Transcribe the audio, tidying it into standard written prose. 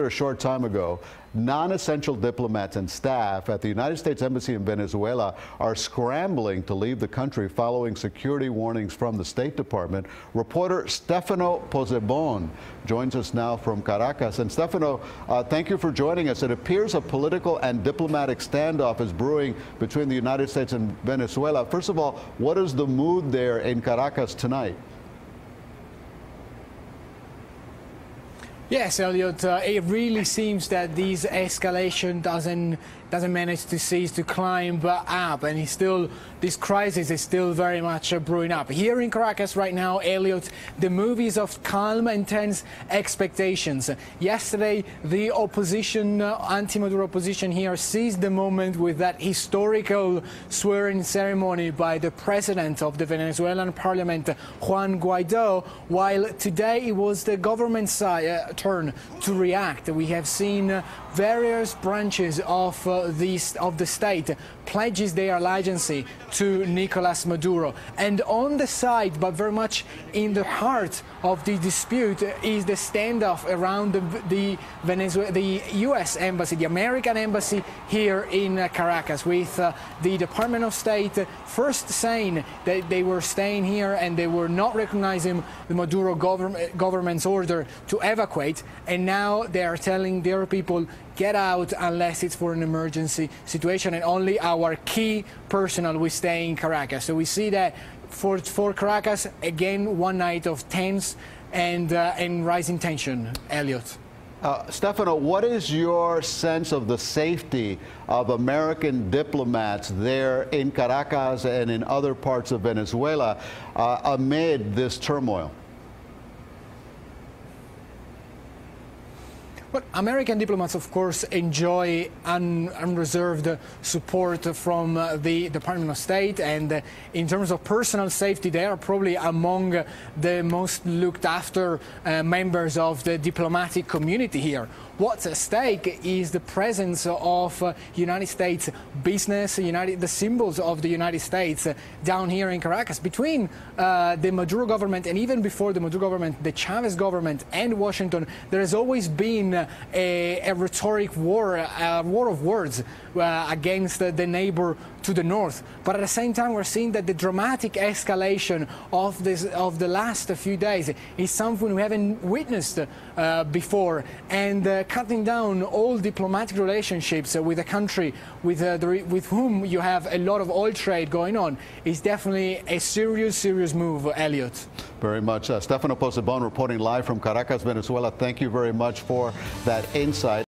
a short time ago, non-essential diplomats and staff at the United States Embassy in Venezuela are scrambling to leave the country following security warnings from the State Department. Reporter Stefano Pozzebon joins us now from Caracas. And Stefano, thank you for joining us. It appears a political and diplomatic standoff is brewing between the United States and Venezuela. First of all, what is the mood there in Caracas tonight? Yes, Elliot, it really seems that this escalation doesn't manage to cease to climb up, and this crisis is still very much brewing up. Here in Caracas right now, Elliot, the mood is of calm and tense expectations. Yesterday, the opposition, anti-Maduro opposition here, seized the moment with that historical swearing ceremony by the president of the Venezuelan parliament, Juan Guaido, while today it was the government's turn to react. We have seen various branches of the state pledges their allegiance to Nicolas Maduro. And on the side, but very much in the heart of the dispute, is the standoff around the U.S. embassy, the American embassy here in Caracas, with the Department of State first saying that they were staying here and they were not recognizing the Maduro government's order to evacuate, and now they are telling their people, get out unless it's for an emergency situation, and only our key personnel will stay in Caracas. So we see that for Caracas, again, one night of tense and rising tension. Elliot. Stefano, what is your sense of the safety of American diplomats there in Caracas and in other parts of Venezuela amid this turmoil? Well, American diplomats, of course, enjoy unreserved support from the Department of State, and in terms of personal safety, they are probably among the most looked after members of the diplomatic community here. What's at stake is the presence of United States business, the symbols of the United States down here in Caracas. Between the Maduro government and even before the Maduro government, the Chavez government and Washington, there has always been a rhetoric war, a war of words against the neighbor to the north. But at the same time, we're seeing that the dramatic escalation of the last few days is something we haven't witnessed before, and cutting down all diplomatic relationships with a country with whom you have a lot of oil trade going on is definitely a serious move, Elliot. Very much. Stefano Pozzebon reporting live from Caracas, Venezuela. Thank you very much for that insight.